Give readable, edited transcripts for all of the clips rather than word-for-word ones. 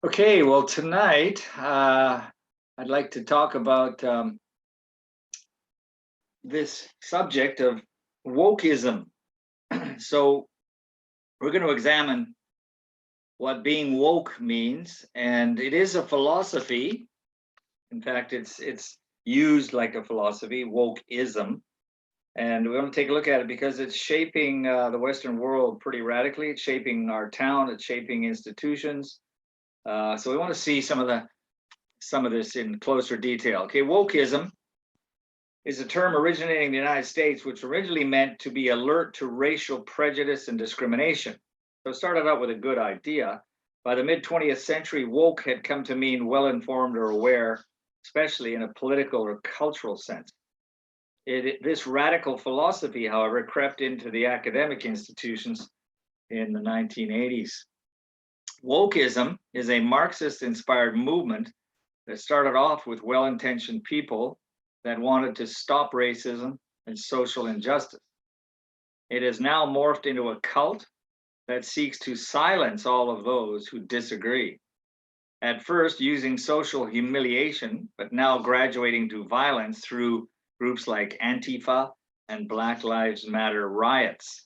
Okay, well, tonight I'd like to talk about this subject of wokeism. So, we're going to examine what being woke means, and it is a philosophy. In fact, it's used like a philosophy, wokeism, and we're going to take a look at it because it's shaping the Western world pretty radically. It's shaping our town. It's shaping institutions. So, we want to see some of this in closer detail. Okay, wokeism is a term originating in the United States, which originally meant to be alert to racial prejudice and discrimination. So it started out with a good idea. By the mid 20th century, woke had come to mean well informed or aware, especially in a political or cultural sense. This radical philosophy, however, crept into the academic institutions in the 1980s. Wokeism is a Marxist inspired movement that started off with well intentioned people that wanted to stop racism and social injustice. It has now morphed into a cult that seeks to silence all of those who disagree. At first, using social humiliation, but now graduating to violence through groups like Antifa and Black Lives Matter riots.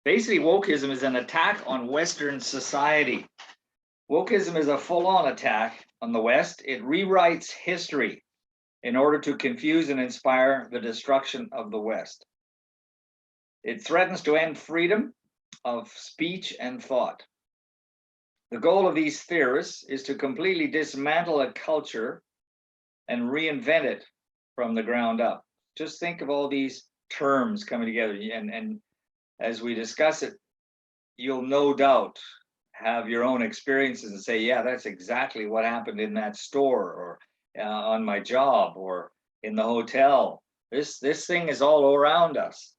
Basically, wokeism is an attack on Western society. Wokeism is a full-on attack on the West. It rewrites history in order to confuse and inspire the destruction of the West. It threatens to end freedom of speech and thought. The goal of these theorists is to completely dismantle a culture and reinvent it from the ground up. Just think of all these terms coming together, and as we discuss it, you'll no doubt have your own experiences and say, yeah, that's exactly what happened in that store or on my job or in the hotel. This thing is all around us.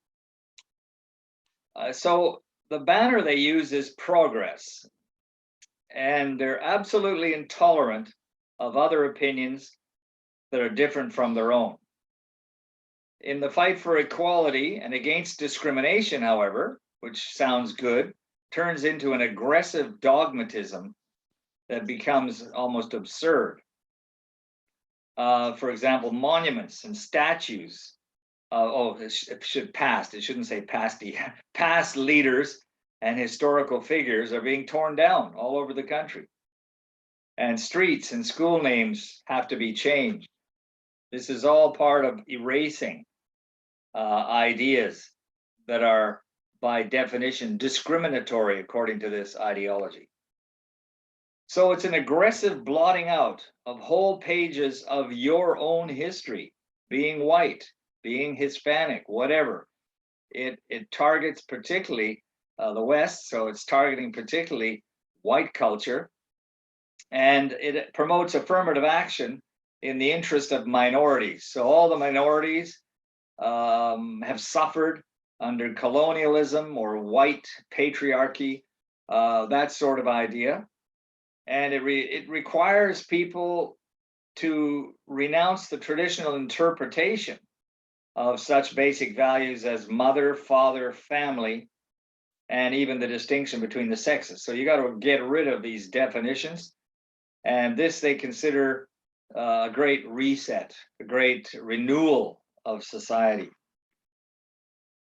So the banner they use is progress, and they're absolutely intolerant of other opinions that are different from their own. In the fight for equality and against discrimination, however, which sounds good, turns into an aggressive dogmatism that becomes almost absurd. For example, monuments and statues. It shouldn't say pasty. Past leaders and historical figures are being torn down all over the country. And streets and school names have to be changed. This is all part of erasing ideas that are, by definition, discriminatory according to this ideology. So it's an aggressive blotting out of whole pages of your own history, being white, being Hispanic, whatever. It targets particularly the West, so it's targeting particularly white culture, and it promotes affirmative action in the interest of minorities. So all the minorities have suffered under colonialism or white patriarchy, that sort of idea. And it requires people to renounce the traditional interpretation of such basic values as mother, father, family, and even the distinction between the sexes. So you got to get rid of these definitions. And this they consider a great reset, a great renewal of society.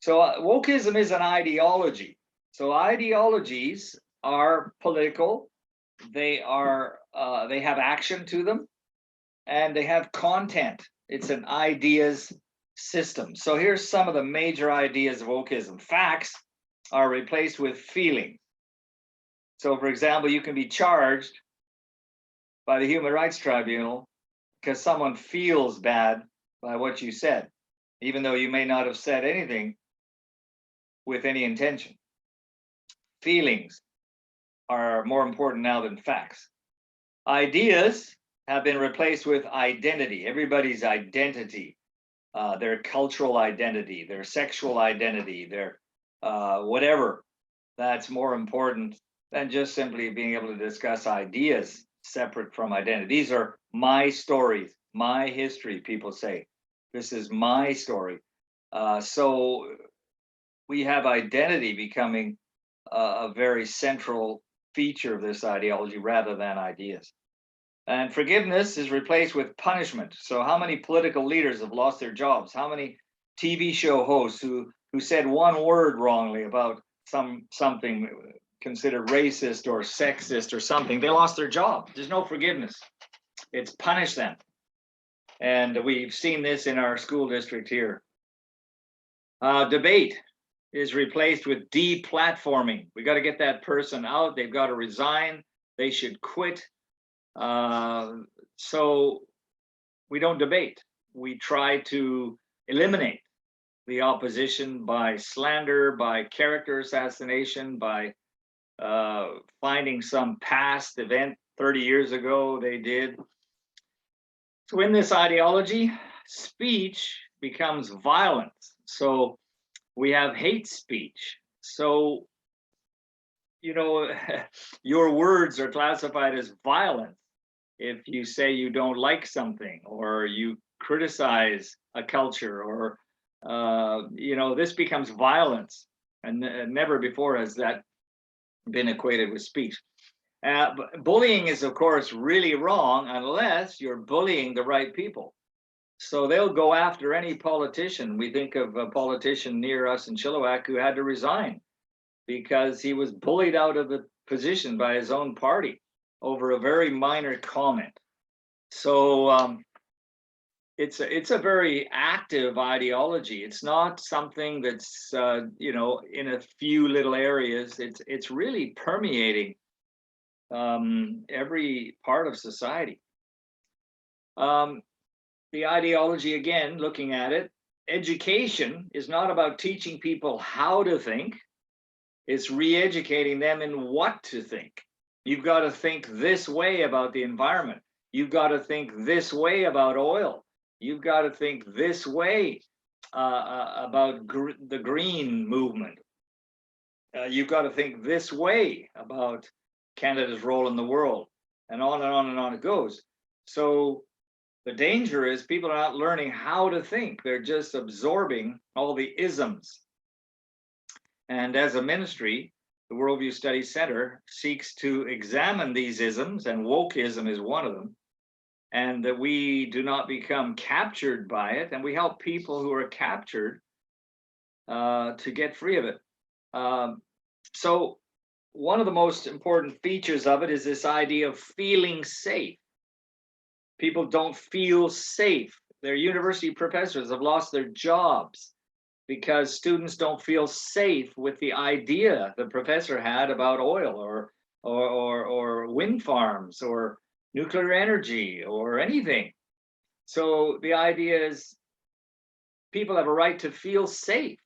So wokeism is an ideology. So ideologies are political. They have action to them, and they have content. It's an ideas system. So here's some of the major ideas of wokeism. Facts are replaced with feelings. So, for example, you can be charged by the Human Rights Tribunal because someone feels bad by what you said, even though you may not have said anything with any intention. Feelings are more important now than facts. Ideas have been replaced with identity. Everybody's identity, their cultural identity, their sexual identity, their whatever, that's more important than just simply being able to discuss ideas separate from identity. These are my stories, my history, people say. This is my story. So we have identity becoming a very central feature of this ideology rather than ideas. And forgiveness is replaced with punishment. So how many political leaders have lost their jobs? How many TV show hosts who said one word wrongly about something considered racist or sexist or something, they lost their job. There's no forgiveness. It's punish them. And we've seen this in our school district here. Debate is replaced with deplatforming. We got to get that person out. They've got to resign. They should quit. So we don't debate. We try to eliminate the opposition by slander, by character assassination, by finding some past event 30 years ago they did. So in this ideology, speech becomes violence. So we have hate speech. So, you know, your words are classified as violence if you say you don't like something or you criticize a culture or, you know, this becomes violence. And never before has that been equated with speech. Bullying is, of course, really wrong unless you're bullying the right people. So they'll go after any politician. We think of a politician near us in Chilliwack who had to resign because he was bullied out of the position by his own party over a very minor comment. So it's a very active ideology. It's not something that's you know, in a few little areas. It's really permeating every part of society. The ideology, again, looking at it, education is not about teaching people how to think. It's re-educating them in what to think. You've got to think this way about the environment. You've got to think this way about oil. You've got to think this way about the green movement. You've got to think this way about Canada's role in the world, and on and on and on it goes. So the danger is people are not learning how to think. They're just absorbing all the isms. And as a ministry, the Worldview Studies Center seeks to examine these isms, and wokeism is one of them, and that we do not become captured by it, and we help people who are captured to get free of it. So one of the most important features of it is this idea of feeling safe. People don't feel safe. Their university professors have lost their jobs because students don't feel safe with the idea the professor had about oil or wind farms or nuclear energy or anything. So the idea is people have a right to feel safe.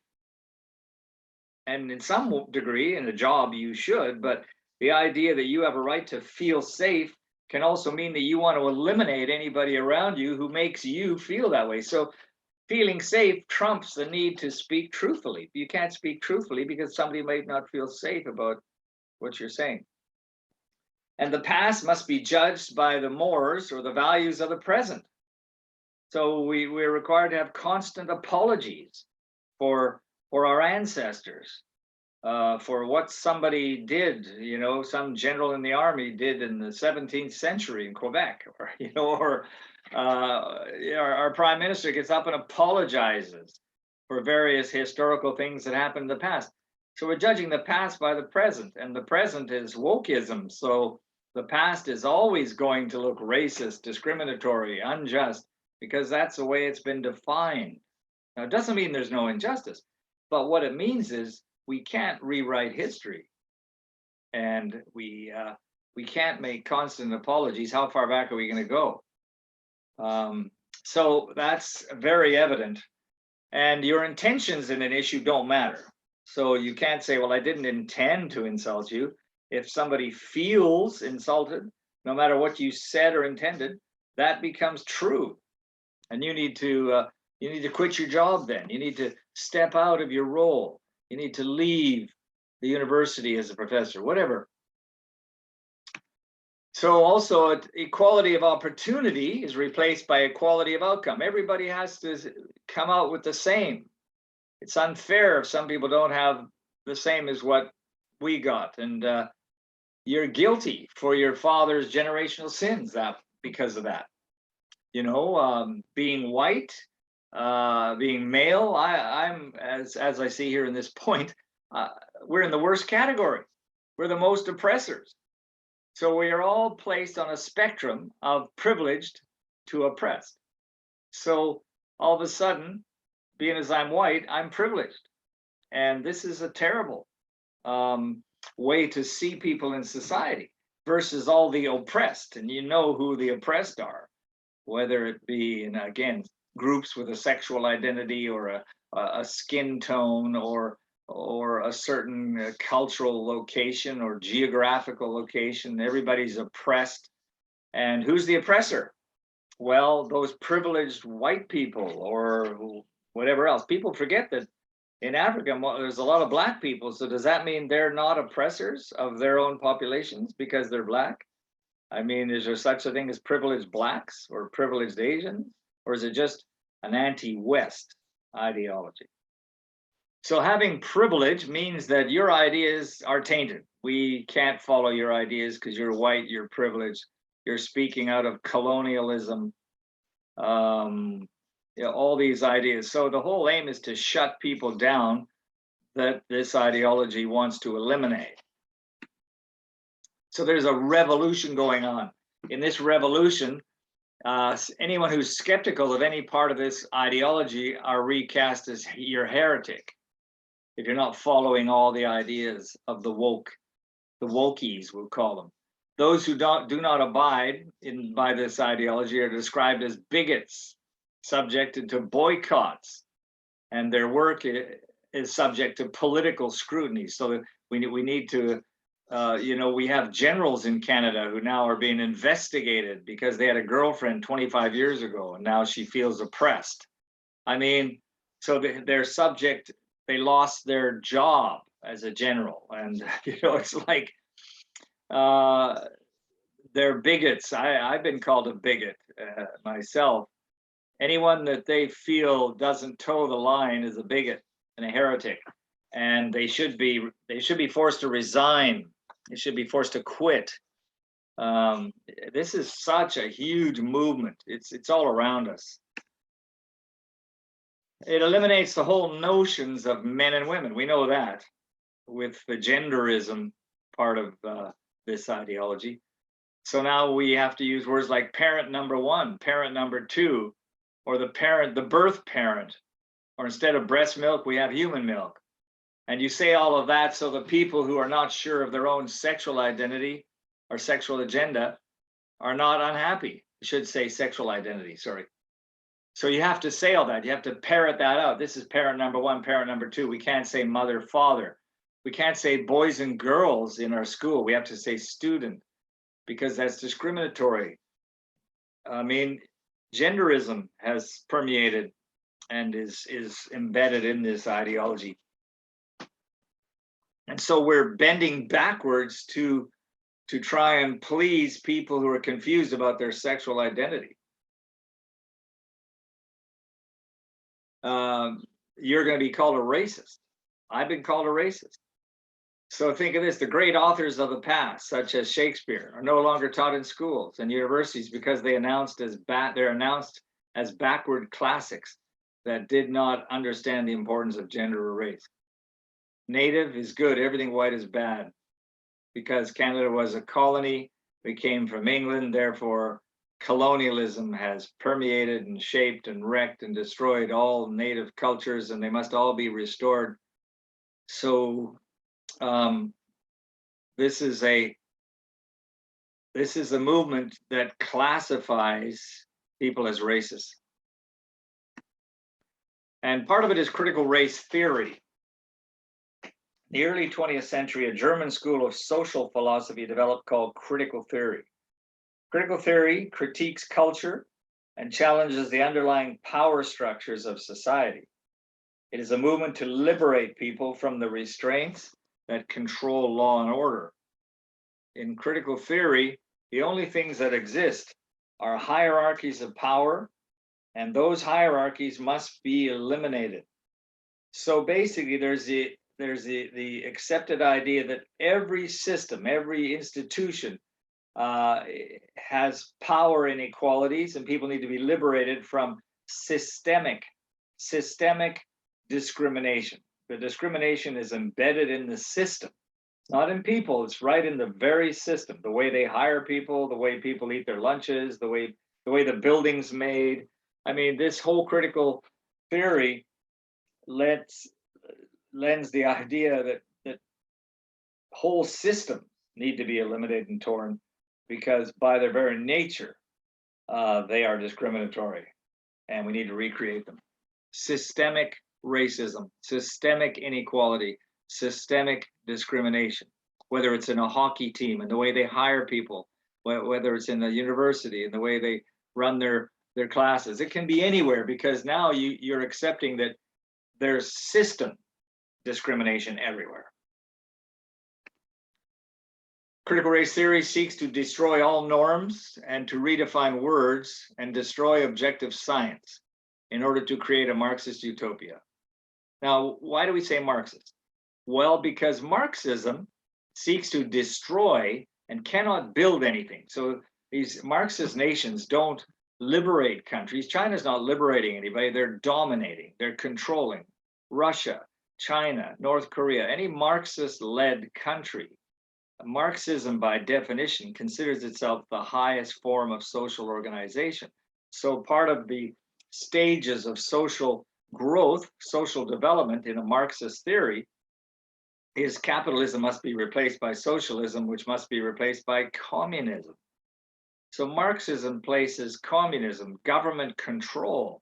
And in some degree, in a job, you should, but the idea that you have a right to feel safe can also mean that you want to eliminate anybody around you who makes you feel that way. So feeling safe trumps the need to speak truthfully. You can't speak truthfully because somebody might not feel safe about what you're saying. And the past must be judged by the mores or the values of the present. So we're required to have constant apologies for our ancestors, for what somebody did, you know, some general in the army did in the 17th century in Quebec, or, you know, or our prime minister gets up and apologizes for various historical things that happened in the past. So we're judging the past by the present, and the present is wokeism. So the past is always going to look racist, discriminatory, unjust, because that's the way it's been defined. Now, it doesn't mean there's no injustice, but what it means is we can't rewrite history, and we can't make constant apologies. How far back are we going to go? So that's very evident. And your intentions in an issue don't matter. So you can't say, well, I didn't intend to insult you. If somebody feels insulted, no matter what you said or intended, that becomes true. And you need to quit your job then. You need to step out of your role. You need to leave the university as a professor, whatever. So also equality of opportunity is replaced by equality of outcome. Everybody has to come out with the same. It's unfair if some people don't have the same as what we got. And you're guilty for your father's generational sins that because of that. Being white, being male, I'm as I see here in this point, we're in the worst category. We're the most oppressors. So we are all placed on a spectrum of privileged to oppressed. So all of a sudden, being as I'm white, I'm privileged. And this is a terrible way to see people in society versus all the oppressed. And you know who the oppressed are, whether it be, and again, groups with a sexual identity or a skin tone or a certain cultural location or geographical location. Everybody's oppressed. And who's the oppressor? Well, those privileged white people or whatever else. People forget that in Africa, there's a lot of black people. So does that mean they're not oppressors of their own populations because they're black? I mean, is there such a thing as privileged blacks or privileged Asians? Or is it just an anti-West ideology? So having privilege means that your ideas are tainted. We can't follow your ideas because you're white, you're privileged, you're speaking out of colonialism, all these ideas. So the whole aim is to shut people down that this ideology wants to eliminate. So there's a revolution going on. In this revolution, anyone who's skeptical of any part of this ideology are recast as you're heretic. If you're not following all the ideas of the wokies, we'll call them. Those who do not abide by this ideology are described as bigots, subjected to boycotts, and their work is subject to political scrutiny. So that we need to, we have generals in Canada who now are being investigated because they had a girlfriend 25 years ago and now she feels oppressed. I mean, so they're subject. They lost their job as a general, and it's like they're bigots. I've been called a bigot myself. Anyone that they feel doesn't toe the line is a bigot and a heretic, and they should be forced to resign. They should be forced to quit. This is such a huge movement. It's all around us. It eliminates the whole notions of men and women. We know that with the genderism part of this ideology. So now we have to use words like parent number one, parent number two, or the birth parent, or instead of breast milk, we have human milk. And you say all of that so the people who are not sure of their own sexual identity or sexual agenda are not unhappy. I should say sexual identity, sorry. So you have to say all that. You have to parrot that out. This is parent number one, parent number two. We can't say mother, father. We can't say boys and girls in our school. We have to say student because that's discriminatory. I mean, genderism has permeated and is embedded in this ideology. And so we're bending backwards to try and please people who are confused about their sexual identity. You're going to be called a racist. I've been called a racist. So think of this, the great authors of the past, such as Shakespeare, are no longer taught in schools and universities because they're announced as backward classics that did not understand the importance of gender or race. Native is good, everything white is bad. Because Canada was a colony, we came from England, therefore colonialism has permeated and shaped and wrecked and destroyed all native cultures, and they must all be restored. So this is a movement that classifies people as racist. And part of it is critical race theory. In the early 20th century, a German school of social philosophy developed called critical theory. Critical theory critiques culture and challenges the underlying power structures of society. It is a movement to liberate people from the restraints that control law and order. In critical theory, the only things that exist are hierarchies of power, and those hierarchies must be eliminated. So basically, there's the accepted idea that every system, every institution has power inequalities, and people need to be liberated from systemic discrimination. The discrimination is embedded in the system, not in people. It's right in the very system. The way they hire people, the way people eat their lunches, the way the building's made. I mean, this whole critical theory lends the idea that whole systems need to be eliminated and torn, because by their very nature, they are discriminatory, and we need to recreate them. Systemic racism, systemic inequality, systemic discrimination, whether it's in a hockey team and the way they hire people, whether it's in the university and the way they run their classes. It can be anywhere, because now you're accepting that there's system discrimination everywhere. Critical race theory seeks to destroy all norms and to redefine words and destroy objective science in order to create a Marxist utopia. Now, why do we say Marxist? Well, because Marxism seeks to destroy and cannot build anything. So these Marxist nations don't liberate countries. China's not liberating anybody. They're dominating. They're controlling. Russia, China, North Korea, any Marxist-led country. Marxism, by definition, considers itself the highest form of social organization. So part of the stages of social growth, social development in a Marxist theory is capitalism must be replaced by socialism, which must be replaced by communism. So Marxism places communism, government control,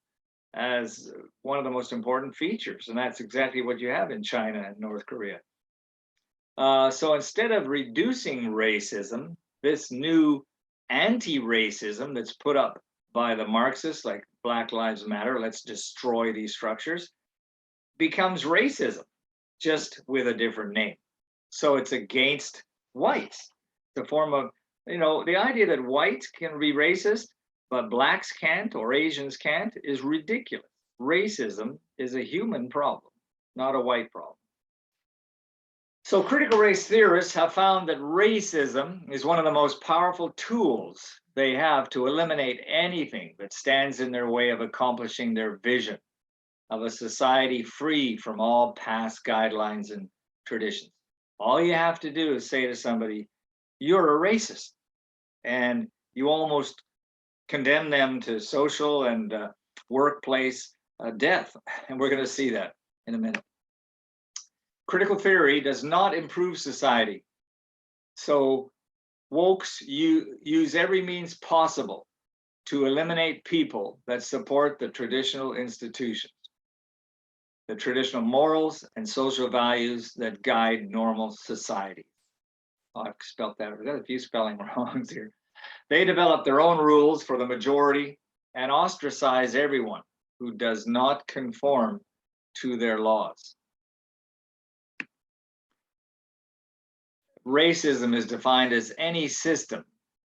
as one of the most important features, and that's exactly what you have in China and North Korea. So instead of reducing racism, this new anti-racism that's put up by the Marxists, like Black Lives Matter, let's destroy these structures, becomes racism, just with a different name. So it's against whites. The form of, the idea that whites can be racist, but blacks can't or Asians can't is ridiculous. Racism is a human problem, not a white problem. So critical race theorists have found that racism is one of the most powerful tools they have to eliminate anything that stands in their way of accomplishing their vision of a society free from all past guidelines and traditions. All you have to do is say to somebody, you're a racist, and you almost condemn them to social and workplace death. And we're going to see that in a minute. Critical theory does not improve society. So wokes use every means possible to eliminate people that support the traditional institutions, the traditional morals and social values that guide normal society. Oh, I've spelled that. I've got a few spelling wrongs here. They develop their own rules for the majority and ostracize everyone who does not conform to their laws. Racism is defined as any system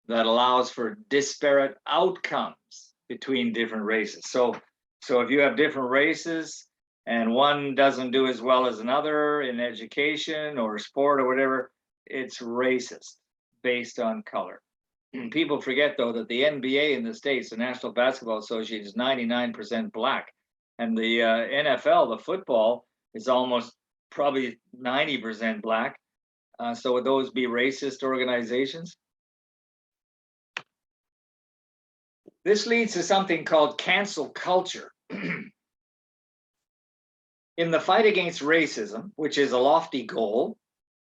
that allows for disparate outcomes between different races. So if you have different races and one doesn't do as well as another in education or sport or whatever, it's racist based on color. People forget, though, that the NBA in the States, the National Basketball Association, is 99% black. And the NFL, the football, is almost probably 90% black. So would those be racist organizations? This leads to something called cancel culture. In the fight against racism, which is a lofty goal,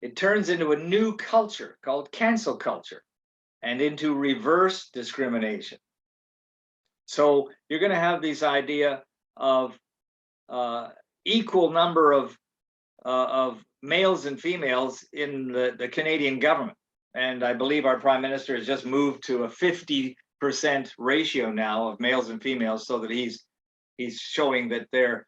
it turns into a new culture called cancel culture and into reverse discrimination. So you're going to have this idea of equal number of males and females in the Canadian government. And I believe our Prime Minister has just moved to a 50% ratio now of males and females, so that he's showing that they're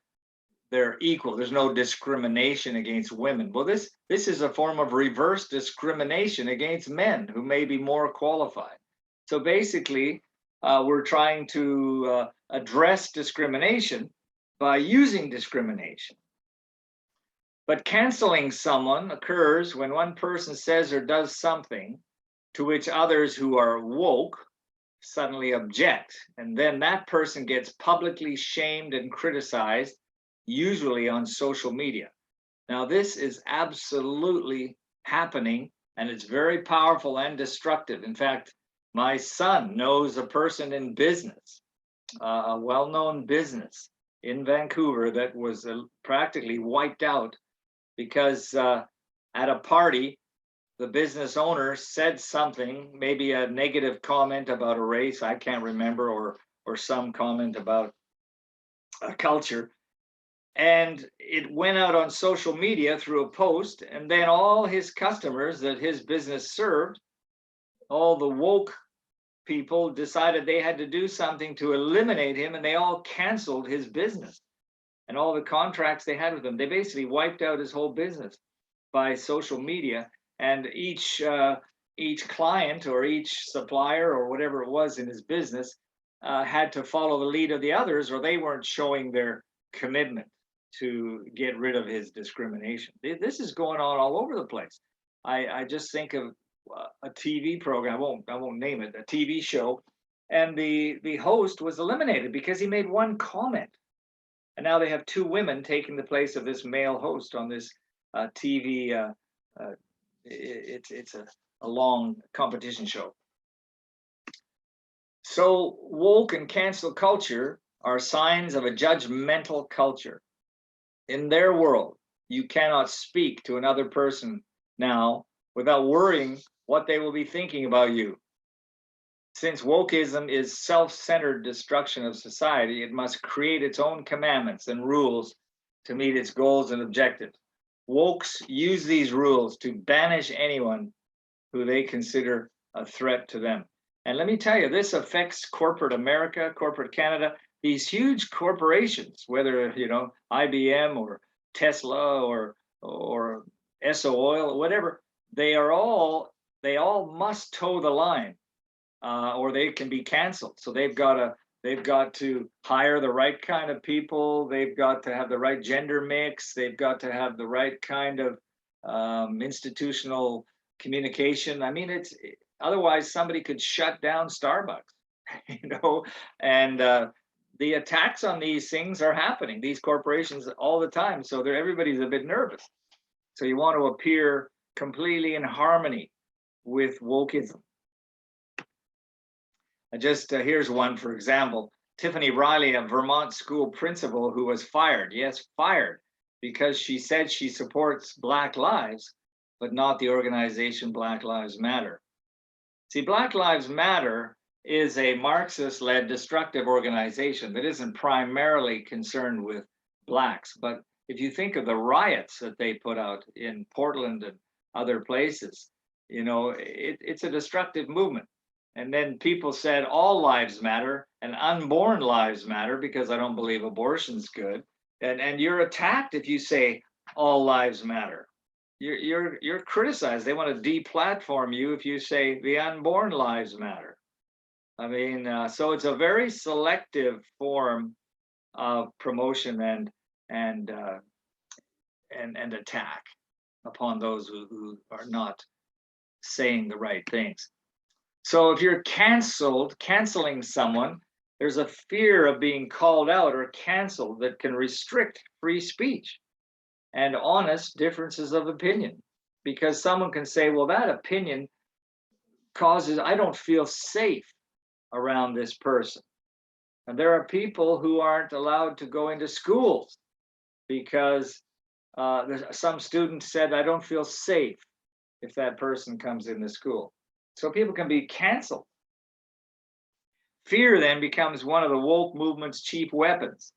equal. There's no discrimination against women. Well, this is a form of reverse discrimination against men who may be more qualified. So basically, we're trying to address discrimination by using discrimination. But canceling someone occurs when one person says or does something to which others who are woke suddenly object. And then that person gets publicly shamed and criticized, usually on social media. Now, this is absolutely happening, and it's very powerful and destructive. In fact, my son knows a person in business, a well-known business in Vancouver that was practically wiped out because at a party, the business owner said something, maybe a negative comment about a race, I can't remember, or some comment about a culture. And it went out on social media through a post, and then all his customers that his business served, all the woke people, decided they had to do something to eliminate him, and they all canceled his business and all the contracts they had with him. They basically wiped out his whole business by social media, and each client or each supplier or whatever it was in his business had to follow the lead of the others, or they weren't showing their commitment to get rid of his discrimination. This is going on all over the place. I just think of a TV program. I won't name it. A TV show, and the host was eliminated because he made one comment, and now they have two women taking the place of this male host on this TV. It's a long competition show. So woke and cancel culture are signs of a judgmental culture. In their world, you cannot speak to another person now without worrying what they will be thinking about you. Since wokeism is self-centered destruction of society, it must create its own commandments and rules to meet its goals and objectives. Wokes use these rules to banish anyone who they consider a threat to them. And let me tell you, this affects corporate America, corporate Canada. These huge corporations, whether IBM or Tesla or Esso Oil or whatever, they all must toe the line, or they can be canceled. So they've got to hire the right kind of people. They've got to have the right gender mix. They've got to have the right kind of institutional communication. I mean, otherwise somebody could shut down Starbucks, and the attacks on these things are happening, these corporations, all the time. So everybody's a bit nervous. So you want to appear completely in harmony with wokeism. Here's one, for example. Tiffany Riley, a Vermont school principal who was fired, yes, fired, because she said she supports Black lives, but not the organization Black Lives Matter. See, Black Lives Matter is a Marxist-led destructive organization that isn't primarily concerned with Blacks. But if you think of the riots that they put out in Portland and other places, it's a destructive movement. And then people said all lives matter and unborn lives matter, because I don't believe abortion's good. And you're attacked if you say all lives matter. You're criticized. They want to deplatform you if you say the unborn lives matter. I mean, so it's a very selective form of promotion and attack upon those who are not saying the right things. So if you're canceling someone, there's a fear of being called out or canceled that can restrict free speech and honest differences of opinion, because someone can say, well, that opinion I don't feel safe around this person. And there are people who aren't allowed to go into schools because some student said, I don't feel safe if that person comes into school. So people can be canceled. Fear then becomes one of the woke movement's chief weapons,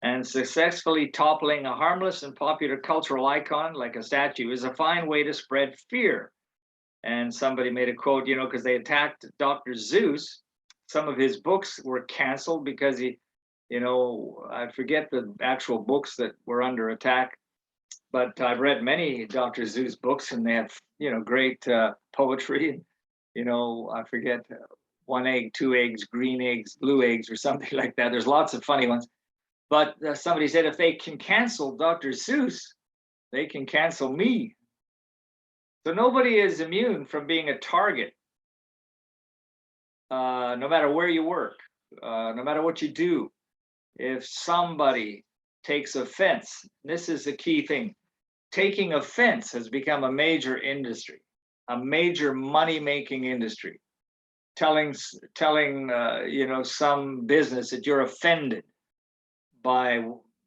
and successfully toppling a harmless and popular cultural icon like a statue is a fine way to spread fear. And somebody made a quote, because they attacked Dr. Seuss. Some of his books were canceled because I forget the actual books that were under attack, but I've read many Dr. Seuss books, and they have, great poetry. I forget, 1 egg, 2 eggs, green eggs, blue eggs, or something like that. There's lots of funny ones. But somebody said if they can cancel Dr. Seuss, they can cancel me. So nobody is immune from being a target, no matter where you work, no matter what you do. If somebody takes offense, this is the key thing. Taking offense has become a major industry, a major money-making industry. Telling some business that you're offended by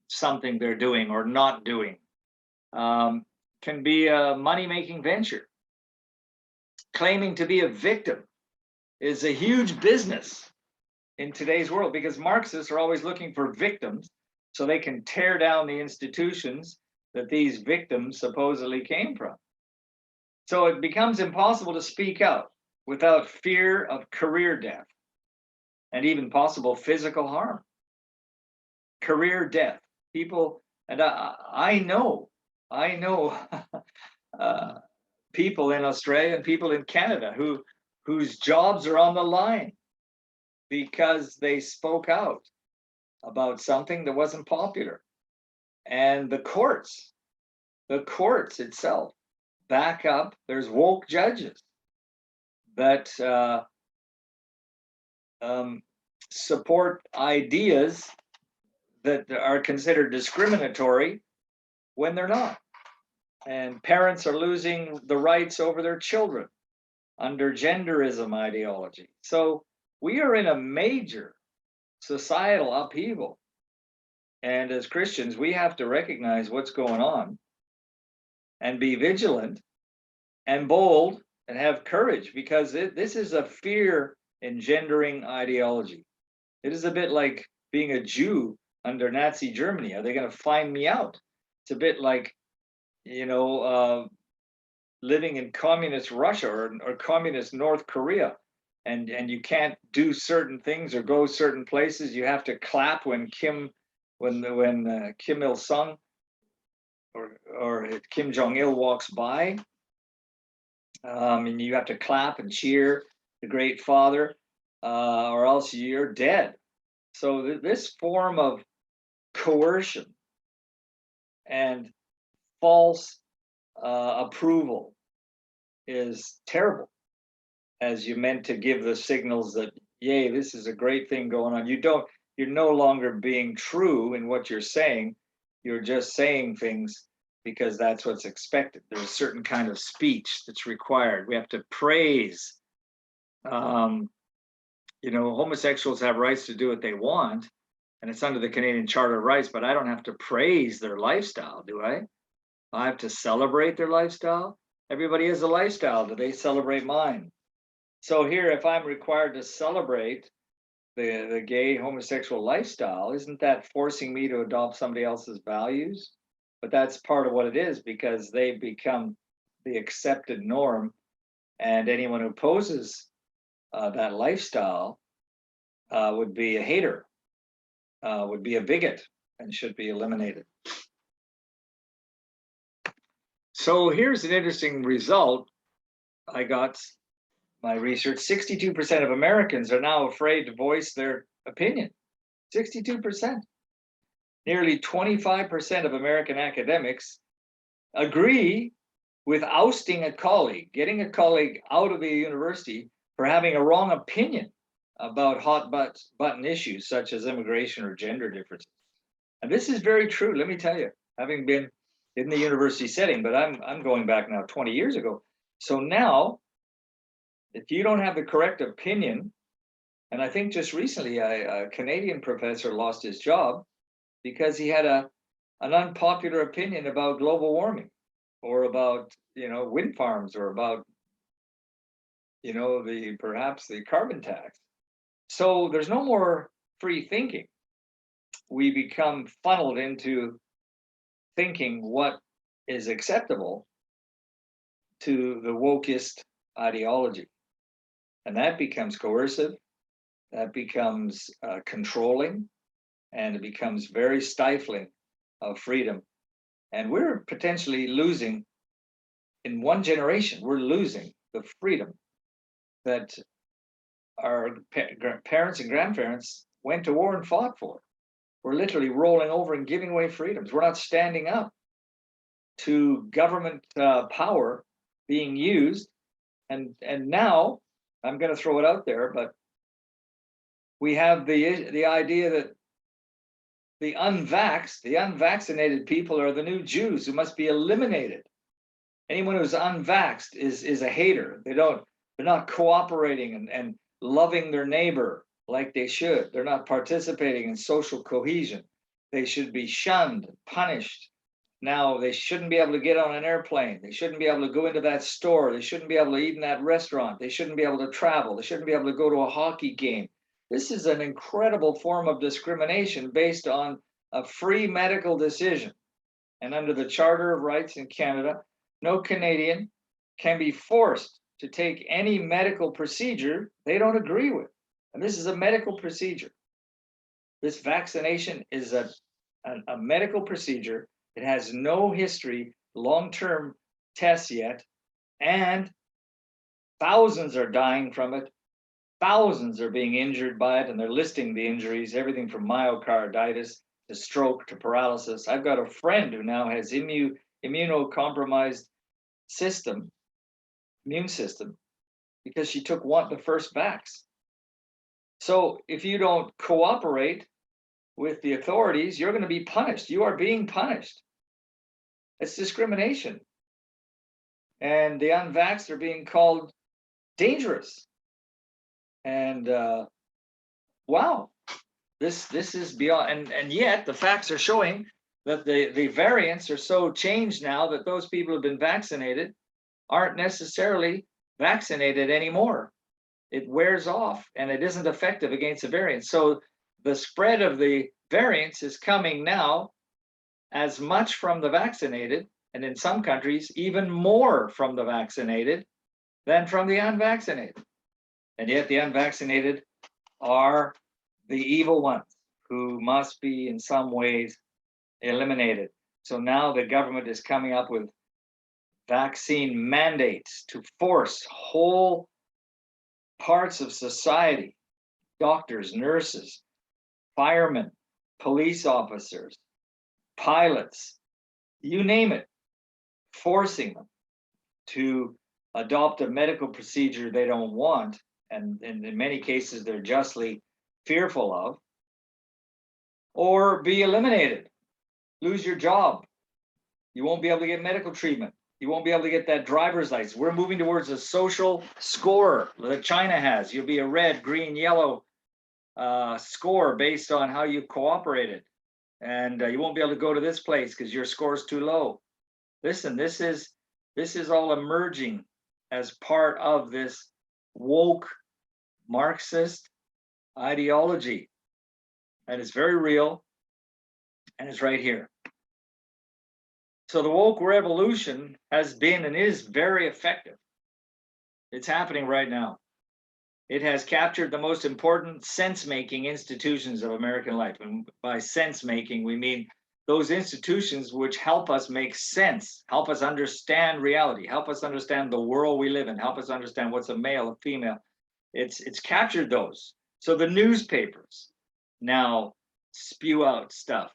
something they're doing or not doing can be a money-making venture. Claiming to be a victim is a huge business in today's world because Marxists are always looking for victims so they can tear down the institutions that these victims supposedly came from. So it becomes impossible to speak out without fear of career death and even possible physical harm. Career death. People, and I know people in Australia and people in Canada whose jobs are on the line because they spoke out about something that wasn't popular. And the courts itself back up. There's woke judges that support ideas that are considered discriminatory when they're not. And parents are losing the rights over their children under genderism ideology. So we are in a major societal upheaval. And as Christians, we have to recognize what's going on and be vigilant and bold and have courage, because this is a fear engendering ideology. It is a bit like being a Jew under Nazi Germany. Are they going to find me out? It's a bit like, living in communist Russia or communist North Korea, and you can't do certain things or go certain places. You have to clap when Kim Il Sung or Kim Jong Il walks by, and you have to clap and cheer the Great Father, or else you're dead. So this form of coercion and false approval is terrible, as you meant to give the signals that, yay, this is a great thing going on. You're no longer being true in what you're saying. You're just saying things because that's what's expected. There's a certain kind of speech that's required. We have to praise. Homosexuals have rights to do what they want, and it's under the Canadian Charter of Rights, but I don't have to praise their lifestyle, do I? I have to celebrate their lifestyle. Everybody has a lifestyle. Do they celebrate mine? So here, if I'm required to celebrate the gay homosexual lifestyle, isn't that forcing me to adopt somebody else's values? But that's part of what it is, because they become the accepted norm, and anyone who opposes that lifestyle would be a hater, would be a bigot, and should be eliminated. So here's an interesting result. I got my research. 62% of Americans are now afraid to voice their opinion. 62%. Nearly 25% of American academics agree with ousting a colleague, getting a colleague out of the university for having a wrong opinion about hot button issues such as immigration or gender differences. And this is very true, let me tell you, having been in the university setting, but I'm going back now 20 years ago. So now, if you don't have the correct opinion, and I think just recently a Canadian professor lost his job because he had an unpopular opinion about global warming, or about wind farms, or about perhaps the carbon tax. So there's no more free thinking. We become funneled into thinking what is acceptable to the wokest ideology. And that becomes coercive, that becomes controlling, and it becomes very stifling of freedom. And we're potentially losing, in one generation, we're losing the freedom that our parents and grandparents went to war and fought for. We're literally rolling over and giving away freedoms. We're not standing up to government power being used. And now I'm going to throw it out there, but we have the idea that the unvaccinated people are the new Jews who must be eliminated. Anyone who's unvaxxed is a hater. They're not cooperating and loving their neighbor like they should. They're not participating in social cohesion. They should be shunned, punished. Now they shouldn't be able to get on an airplane. They shouldn't be able to go into that store. They shouldn't be able to eat in that restaurant. They shouldn't be able to travel. They shouldn't be able to go to a hockey game. This is an incredible form of discrimination based on a free medical decision. And under the Charter of Rights in Canada, no Canadian can be forced to take any medical procedure they don't agree with. And this is a medical procedure. This vaccination is a medical procedure. It has no history, long-term tests yet, and thousands are dying from it. Thousands are being injured by it, and they're listing the injuries, everything from myocarditis to stroke to paralysis. I've got a friend who now has immunocompromised immune system, because she took the first vax. So if you don't cooperate with the authorities, you're going to be punished. You are being punished. It's discrimination. And the unvaxxed are being called dangerous. And wow, this is beyond, and yet the facts are showing that the variants are so changed now that those people who've been vaccinated aren't necessarily vaccinated anymore. It wears off and it isn't effective against the variants. So the spread of the variants is coming now as much from the vaccinated, and in some countries, even more from the vaccinated than from the unvaccinated. And yet the unvaccinated are the evil ones who must be in some ways eliminated. So now the government is coming up with vaccine mandates to force whole parts of society, doctors, nurses, firemen, police officers, pilots, you name it, forcing them to adopt a medical procedure they don't want, and in many cases they're justly fearful of, or be eliminated, lose your job. You won't be able to get medical treatment. You won't be able to get that driver's license. We're moving towards a social score that China has. You'll be a red, green, yellow score based on how you cooperated. And you won't be able to go to this place because your score's too low. Listen, this is all emerging as part of this woke Marxist ideology. And it's very real, and it's right here. So the woke revolution has been and is very effective. It's happening right now. It has captured the most important sense-making institutions of American life. And by sense-making, we mean those institutions which help us make sense, help us understand reality, help us understand the world we live in, help us understand what's a male, a female. It's captured those. So the newspapers now spew out stuff.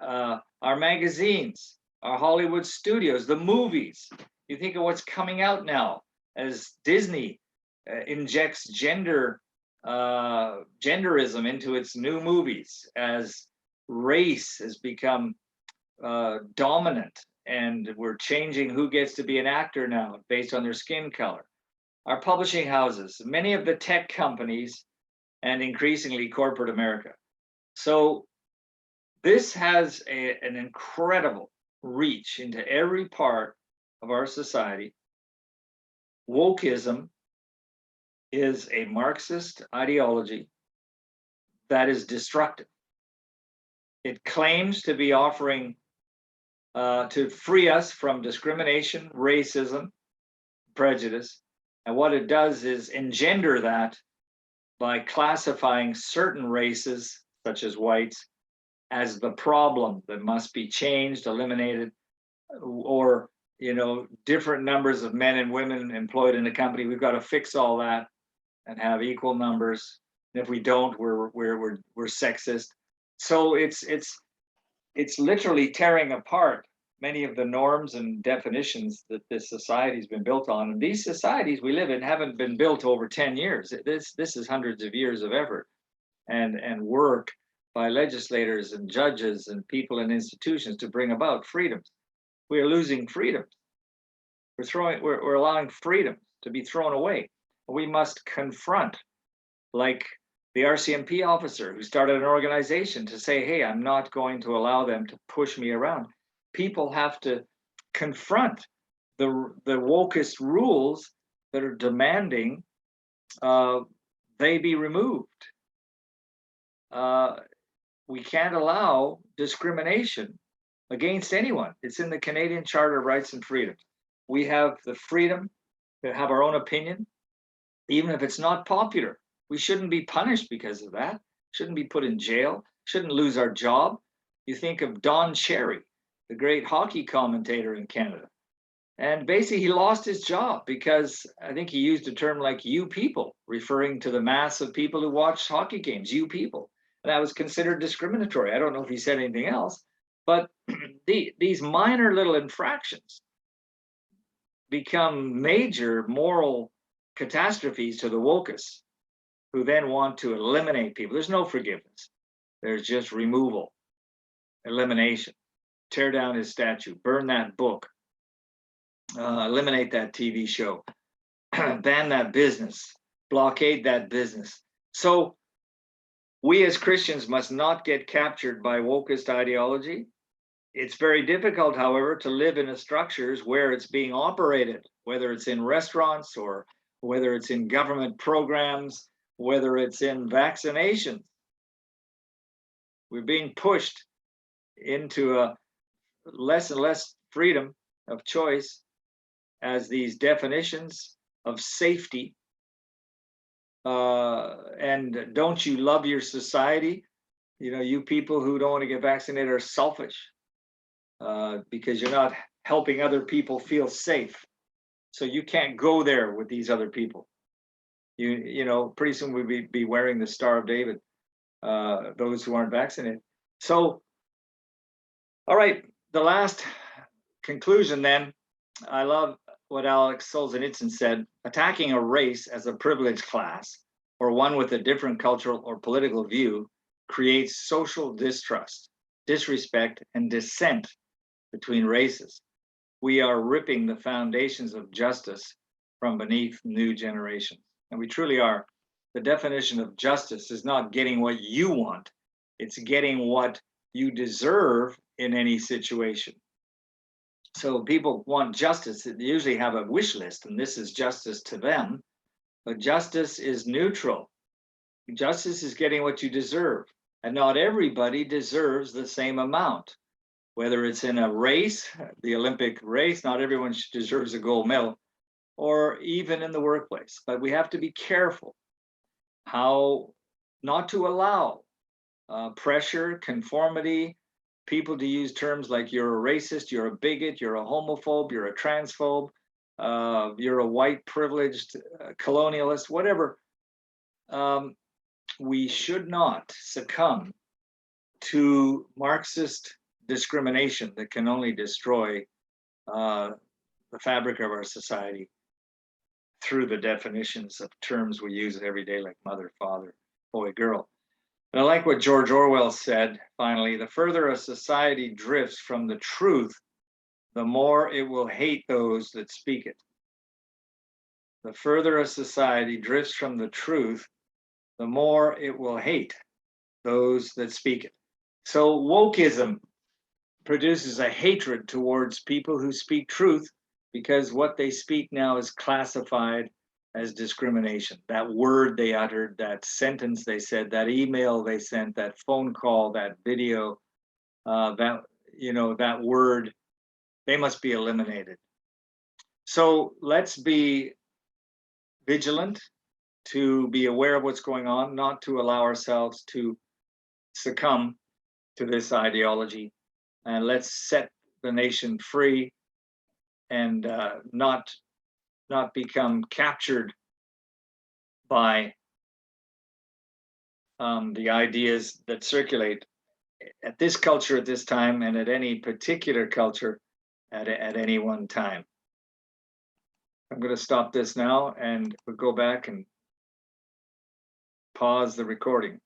Our magazines, our Hollywood studios, the movies. You think of what's coming out now as Disney injects genderism into its new movies, as race has become dominant, and we're changing who gets to be an actor now based on their skin color. Our publishing houses, many of the tech companies, and increasingly corporate America. So this has an incredible reach into every part of our society. Wokeism is a Marxist ideology that is destructive. It claims to be offering to free us from discrimination, racism, prejudice. And what it does is engender that by classifying certain races, such as whites, as the problem that must be changed, eliminated, or different numbers of men and women employed in a company. We've got to fix all that and have equal numbers. And if we don't, we're sexist. So it's literally tearing apart many of the norms and definitions that this society's been built on. And these societies we live in haven't been built over 10 years. This is hundreds of years of effort and work by legislators and judges and people and institutions to bring about freedoms. We are losing freedoms. We're allowing freedom to be thrown away. We must confront, like the RCMP officer who started an organization to say, hey, I'm not going to allow them to push me around. People have to confront the wokest rules that are demanding they be removed. We can't allow discrimination against anyone. It's in the Canadian Charter of Rights and Freedoms. We have the freedom to have our own opinion, even if it's not popular. We shouldn't be punished because of that. Shouldn't be put in jail. Shouldn't lose our job. You think of Don Cherry, the great hockey commentator in Canada. And basically he lost his job because I think he used a term like you people, referring to the mass of people who watch hockey games, you people. And that was considered discriminatory. I don't know if he said anything else, but these minor little infractions become major moral catastrophes to the wokus, who then want to eliminate people. There's no forgiveness. There's just removal, elimination, tear down his statue, burn that book, eliminate that TV show, ban that business, blockade that business. So we as Christians must not get captured by wokist ideology. It's very difficult, however, to live in structures where it's being operated, whether it's in restaurants or whether it's in government programs, whether it's in vaccinations. We're being pushed into a less and less freedom of choice as these definitions of safety and don't you love your society? You know, you people who don't want to get vaccinated are selfish because you're not helping other people feel safe. So you can't go there with these other people. You know, pretty soon we'll be wearing the Star of David, those who aren't vaccinated. So, all right, the last conclusion then, I love what Alex Solzhenitsyn said: attacking a race as a privileged class or one with a different cultural or political view creates social distrust, disrespect, and dissent between races. We are ripping the foundations of justice from beneath new generations. And we truly are. The definition of justice is not getting what you want, it's getting what you deserve in any situation. So people want justice. They usually have a wish list, and this is justice to them. But justice is neutral. Justice is getting what you deserve. And not everybody deserves the same amount. Whether it's in a race, the Olympic race, not everyone deserves a gold medal, or even in the workplace. But we have to be careful how not to allow pressure, conformity, people to use terms like you're a racist, you're a bigot, you're a homophobe, you're a transphobe, you're a white privileged colonialist, whatever. We should not succumb to Marxist discrimination that can only destroy the fabric of our society through the definitions of terms we use every day, like mother, father, boy, girl. And I like what George Orwell said, finally: the further a society drifts from the truth, the more it will hate those that speak it. The further a society drifts from the truth, the more it will hate those that speak it. So wokeism produces a hatred towards people who speak truth, because what they speak now is classified as discrimination. That word they uttered, that sentence they said, that email they sent, that phone call, that video, that word, they must be eliminated. So let's be vigilant, to be aware of what's going on, not to allow ourselves to succumb to this ideology, and let's set the nation free and not become captured by the ideas that circulate at this culture at this time, and at any particular culture at any one time. I'm going to stop this now and we'll go back and pause the recording.